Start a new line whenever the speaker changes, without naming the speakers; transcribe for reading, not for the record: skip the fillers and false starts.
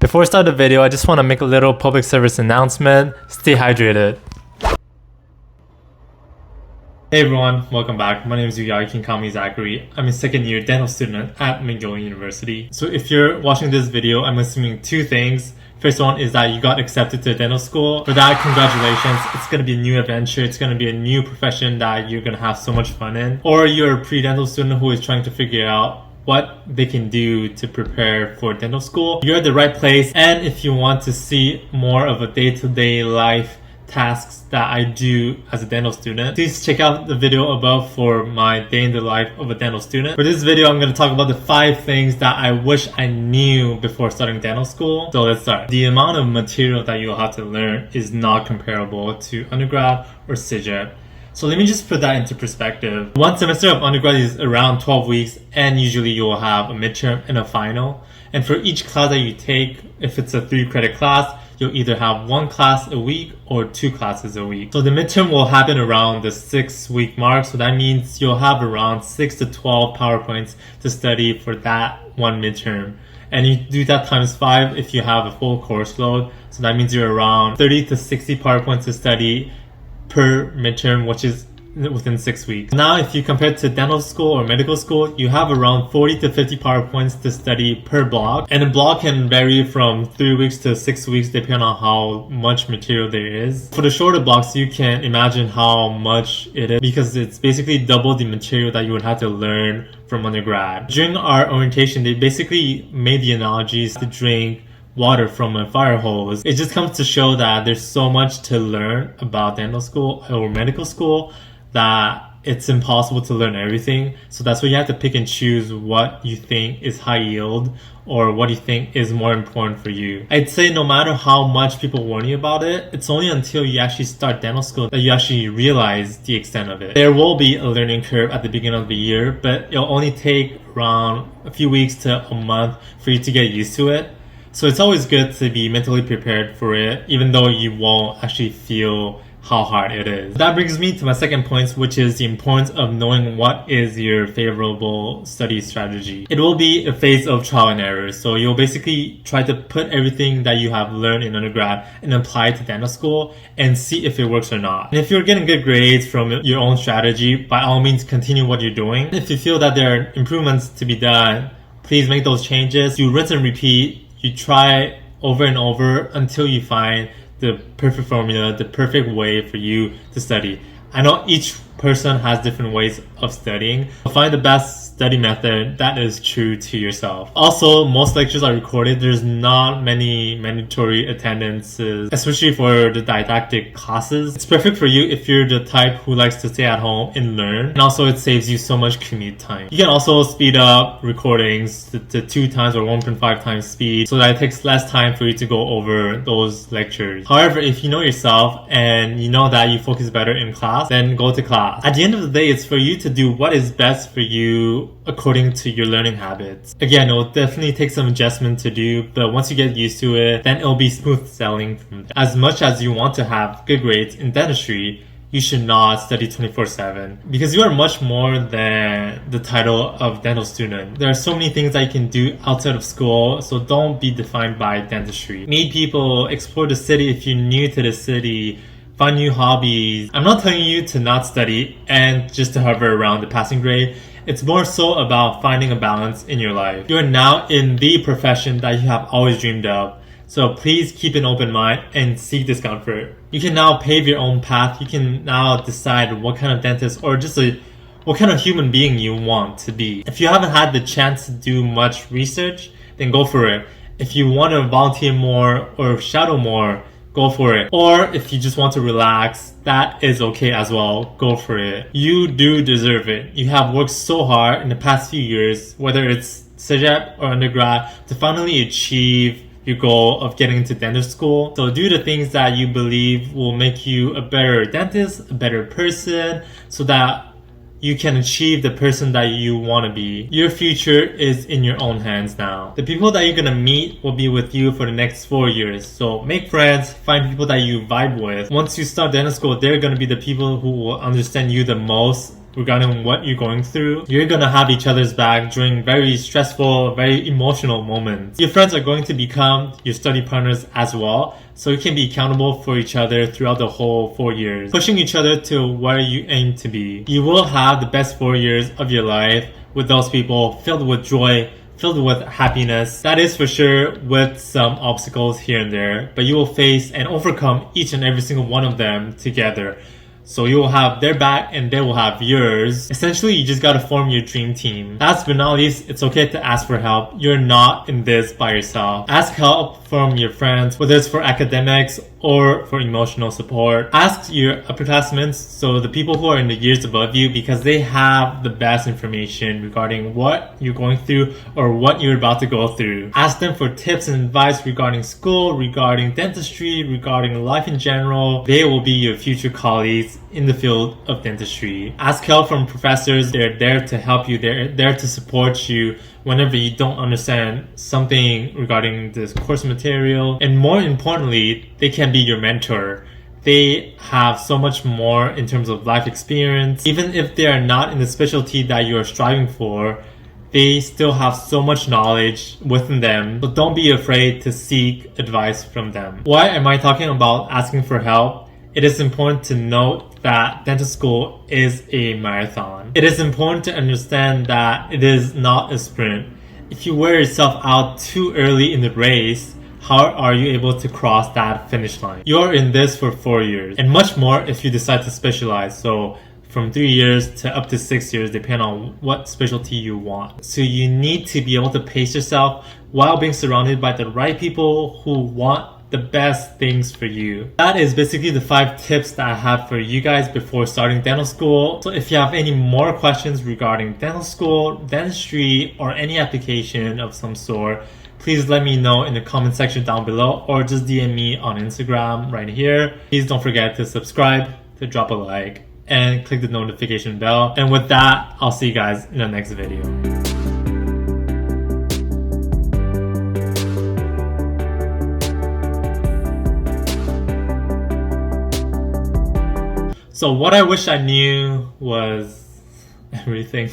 Before I start the video, I just want to make a little public service announcement. Stay hydrated. Hey everyone, welcome back. My name is Yuya. You can call me Zachary. I'm a second year dental student at McGill University. So if you're watching this video, I'm assuming two things. First one is that you got accepted to dental school. For that, congratulations. It's going to be a new adventure. It's going to be a new profession that you're going to have so much fun in. Or you're a pre-dental student who is trying to figure out what they can do to prepare for dental school. You're at the right place. And if you want to see more of a day-to-day life tasks that I do as a dental student, please check out the video above for my day in the life of a dental student. For this video, I'm going to talk about the 5 things that I wish I knew before starting dental school. So let's start. The amount of material that you'll have to learn is not comparable to undergrad or CEGEP. So let me just put that into perspective. One semester of undergrad is around 12 weeks, and usually you'll have a midterm and a final. And for each class that you take, if it's a 3-credit class, you'll either have 1 class a week or 2 classes a week. So the midterm will happen around the 6-week mark. So that means you'll have around 6 to 12 PowerPoints to study for that one midterm. And you do that times 5 if you have a full course load. So that means you're around 30 to 60 PowerPoints to study per midterm, which is within 6 weeks. Now, if you compare it to dental school or medical school, you have around 40 to 50 PowerPoints to study per block. And a block can vary from 3 weeks to 6 weeks depending on how much material there is. For the shorter blocks, you can imagine how much it is because it's basically double the material that you would have to learn from undergrad. During our orientation, they basically made the analogies to drink water from a fire hose. It just comes to show that there's so much to learn about dental school or medical school that it's impossible to learn everything. So that's why you have to pick and choose what you think is high yield or what you think is more important for you. I'd say no matter how much people warn you about it, it's only until you actually start dental school that you actually realize the extent of it. There will be a learning curve at the beginning of the year, but it'll only take around a few weeks to a month for you to get used to it. So it's always good to be mentally prepared for it, even though you won't actually feel how hard it is. That brings me to my second point, which is the importance of knowing what is your favorable study strategy. It will be a phase of trial and error. So you'll basically try to put everything that you have learned in undergrad and apply it to dental school and see if it works or not. And if you're getting good grades from your own strategy, by all means continue what you're doing. If you feel that there are improvements to be done, please make those changes. You rinse and repeat. You try over and over until you find the perfect formula, the perfect way for you to study. I know each person has different ways of studying. Find the best study method that is true to yourself. Also, most lectures are recorded. There's not many mandatory attendances, especially for the didactic classes. It's perfect for you if you're the type who likes to stay at home and learn. And also it saves you so much commute time. You can also speed up recordings to 2 times or 1.5 times speed so that it takes less time for you to go over those lectures. However, if you know yourself and you know that you focus better in class, then go to class. At the end of the day, it's for you to do what is best for you according to your learning habits. Again, it will definitely take some adjustment to do, but once you get used to it, then it'll be smooth sailing from there. As much as you want to have good grades in dentistry, you should not study 24/7 because you are much more than the title of dental student. There are so many things that you can do outside of school, so don't be defined by dentistry. Meet people, explore the city if you're new to the city, find new hobbies. I'm not telling you to not study and just to hover around the passing grade. It's more so about finding a balance in your life. You are now in the profession that you have always dreamed of. So please keep an open mind and seek discomfort. You can now pave your own path. You can now decide what kind of dentist or just what kind of human being you want to be. If you haven't had the chance to do much research, then go for it. If you want to volunteer more or shadow more, go for it. Or if you just want to relax, that is okay as well. Go for it. You do deserve it. You have worked so hard in the past few years, whether it's CEGEP or undergrad, to finally achieve your goal of getting into dental school. So do the things that you believe will make you a better dentist, a better person, so that you can achieve the person that you want to be. Your future is in your own hands now. The people that you're going to meet will be with you for the next 4 years. So make friends, find people that you vibe with. Once you start dental school, they're going to be the people who will understand you the most regarding what you're going through. You're gonna have each other's back during very stressful, very emotional moments. Your friends are going to become your study partners as well, so you can be accountable for each other throughout the whole 4 years, pushing each other to where you aim to be. You will have the best 4 years of your life with those people, filled with joy, filled with happiness. That is for sure, with some obstacles here and there, but you will face and overcome each and every single one of them together. So you will have their back and they will have yours. Essentially, you just gotta form your dream team. Last but not least, it's okay to ask for help. You're not in this by yourself. Ask help from your friends, whether it's for academics or for emotional support. Ask your upperclassmen, so the people who are in the years above you, because they have the best information regarding what you're going through or what you're about to go through. Ask them for tips and advice regarding school, regarding dentistry, regarding life in general. They will be your future colleagues in the field of dentistry. Ask help from professors. They're there to help you. They're there to support you whenever you don't understand something regarding this course material. And more importantly, they can be your mentor. They have so much more in terms of life experience. Even if they are not in the specialty that you are striving for, they still have so much knowledge within them. So don't be afraid to seek advice from them. Why am I talking about asking for help? It is important to note that dental school is a marathon. It is important to understand that it is not a sprint. If you wear yourself out too early in the race, how are you able to cross that finish line? You are in this for 4 years, and much more if you decide to specialize. So from 3 years to up to 6 years, depending on what specialty you want. So you need to be able to pace yourself while being surrounded by the right people who want the best things for you. That is basically the 5 tips that I have for you guys before starting dental school. So if you have any more questions regarding dental school, dentistry, or any application of some sort, please let me know in the comment section down below, or just DM me on Instagram right here. Please don't forget to subscribe, to drop a like, and click the notification bell. And with that, I'll see you guys in the next video. So what I wish I knew was everything.